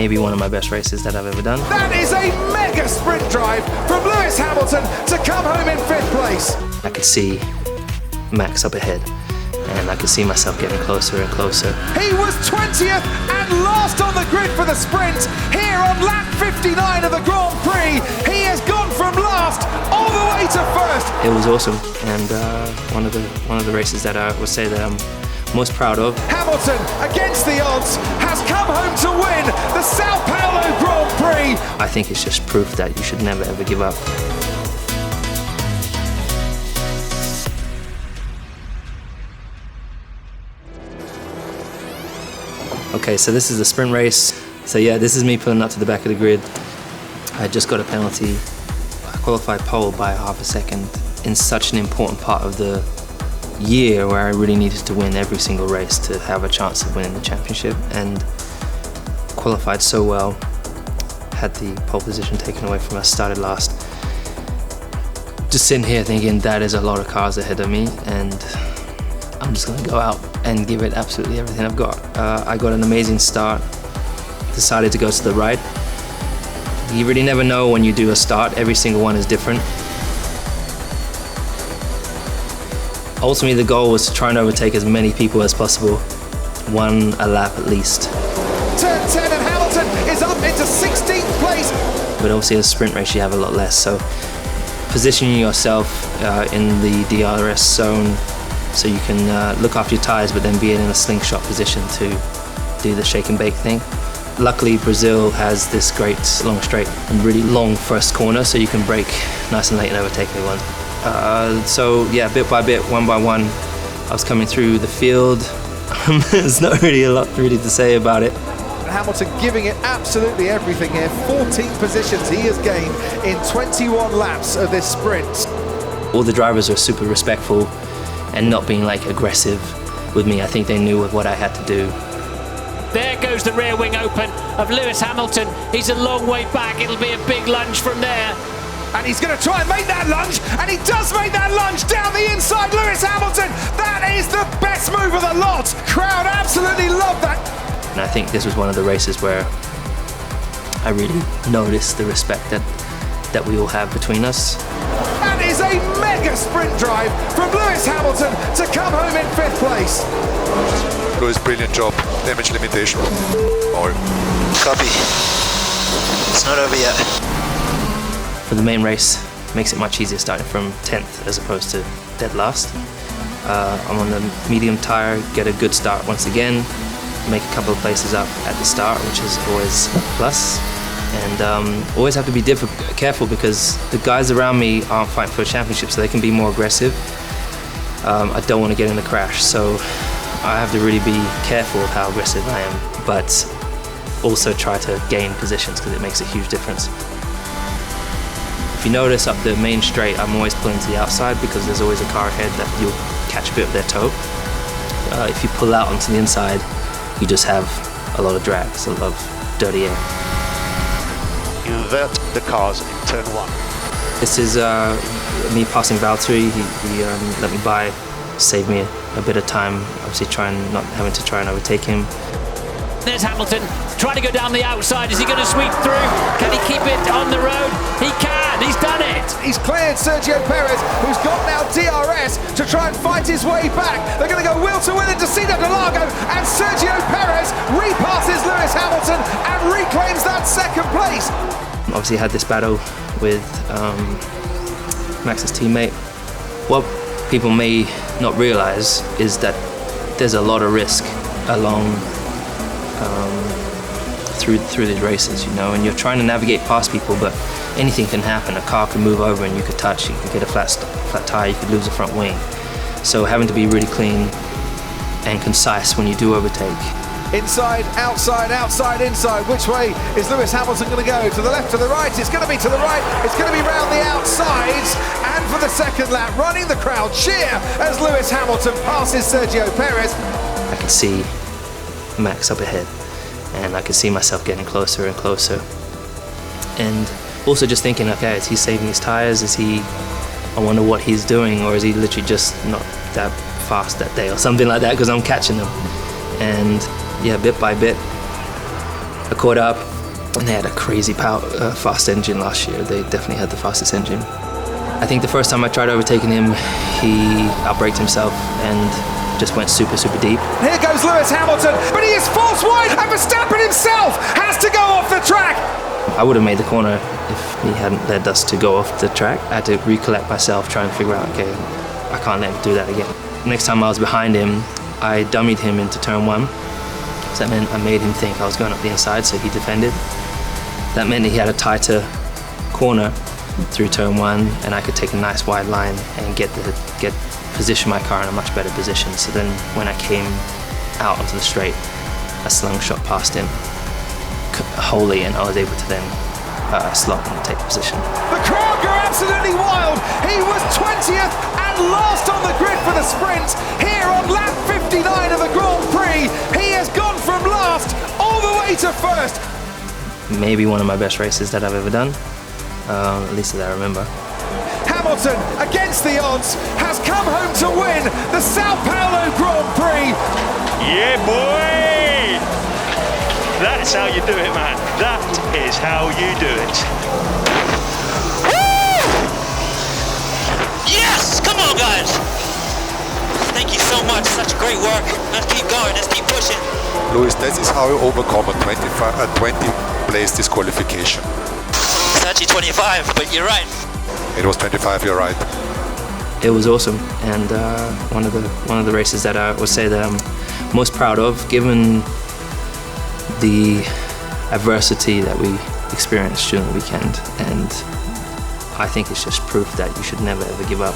maybe one of my best races that I've ever done. That is a mega sprint drive from Lewis Hamilton to come home in 5th place. I could see Max up ahead, and I could see myself getting closer and closer. He was 20th and last on the grid for the sprint. Here on lap 59 of the Grand Prix, he has gone from last all the way to 1st. It was awesome, and one of the races that I would say that I'm most proud of. Hamilton, against the odds, has come home to win the Sao Paulo Grand Prix. I think it's just proof that you should never ever give up. Okay, so this is the sprint race. So yeah, this is me pulling up to the back of the grid. I just got a penalty. I qualified pole by half a second in such an important part of the year where I really needed to win every single race to have a chance of winning the championship, and qualified so well. Had the pole position taken away from us, started last. Just sitting here thinking that is a lot of cars ahead of me, and I'm just gonna go out and give it absolutely everything I've got. I got an amazing start, decided to go to the right. You really never know when you do a start, every single one is different. Ultimately, the goal was to try and overtake as many people as possible, one a lap at least. Turn 10 and Hamilton is up into 16th place. But obviously, in a sprint race, you have a lot less. So positioning yourself in the DRS zone so you can look after your tires, but then be in a slingshot position to do the shake and bake thing. Luckily, Brazil has this great long straight and really long first corner, so you can brake nice and late and overtake everyone. So yeah, bit by bit, one by one, I was coming through the field. There's not really a lot really to say about it. Hamilton giving it absolutely everything here. 14 positions he has gained in 21 laps of this sprint. All the drivers are super respectful and not being like aggressive with me. I think they knew what I had to do. There goes the rear wing open of Lewis Hamilton. He's a long way back. It'll be a big lunge from there. And he's going to try and make that lunge, and he does make that lunge down the inside. Lewis Hamilton, that is the best move of the lot. Crowd absolutely love that. And I think this was one of the races where I really noticed the respect that we all have between us. That is a mega sprint drive from Lewis Hamilton to come home in 5th place. Lewis, brilliant job. Damage limitation. Or copy. It's not over yet. For the main race, makes it much easier starting from 10th as opposed to dead last. I'm on the medium tire, get a good start once again, make a couple of places up at the start, which is always a plus. And always have to be careful because the guys around me aren't fighting for a championship, so they can be more aggressive. I don't want to get in a crash, so I have to really be careful of how aggressive I am, but also try to gain positions because it makes a huge difference. If you notice up the main straight, I'm always pulling to the outside because there's always a car ahead that you'll catch a bit of their toe. If you pull out onto the inside, you just have a lot of drag, so a lot of dirty air. You invert the cars in turn 1. This is me passing Valtteri. He let me by, saved me a bit of time, obviously not having to try and overtake him. There's Hamilton trying to go down the outside. Is he going to sweep through? Can he keep it on the road? He can. He's done it. He's cleared Sergio Perez, who's got now DRS to try and fight his way back. They're going to go wheel to wheel into Interlagos, and Sergio Perez repasses Lewis Hamilton and reclaims that 2nd place. Obviously had this battle with Max's teammate. What people may not realize is that there's a lot of risk along through these races, you know, and you're trying to navigate past people, but anything can happen. A car can move over and you could touch, you could get a flat tire, you could lose a front wing. So having to be really clean and concise when you do overtake. Inside, outside, outside, inside. Which way is Lewis Hamilton going to go? To the left, to the right? It's going to be to the right. It's going to be round the outsides. And for the 2nd lap, running the crowd cheer as Lewis Hamilton passes Sergio Perez. I could see Max up ahead, and I could see myself getting closer and closer. And also just thinking, okay, is he saving his tires? I wonder what he's doing, or is he literally just not that fast that day or something like that because I'm catching him. And yeah, bit by bit, I caught up, And they had a crazy fast engine last year. They definitely had the fastest engine. I think the first time I tried overtaking him, he outbraked himself and just went super, super deep. Here goes Lewis Hamilton, but he is forced wide, and Verstappen himself has to go off the track. I would have made the corner if he hadn't led us to go off the track. I had to recollect myself, try and figure out, okay, I can't let him do that again. Next time I was behind him, I dummied him into turn 1. So that meant I made him think I was going up the inside, so he defended. That meant that he had a tighter corner through turn 1, and I could take a nice wide line and position my car in a much better position. So then when I came out onto the straight, I slingshot past him wholly, and I was able to then slot and take position. The crowd go absolutely wild. He was 20th and last on the grid for the sprint. Here on lap 59 of the Grand Prix, he has gone from last all the way to first. Maybe one of my best races that I've ever done, at least that I remember. Hamilton, against the odds, has come home to win the Sao Paulo Grand Prix. Yeah, boy! That's how you do it, man. That is how you do it. Woo! Yes! Come on, guys! Thank you so much. Such great work. Let's keep going. Let's keep pushing. Lewis, that is how you overcome a 20 place disqualification. It's actually 25, but you're right. It was 25, you're right. It was awesome, and one of the races that I would say that I'm most proud of, given the adversity that we experienced during the weekend. And I think it's just proof that you should never ever give up.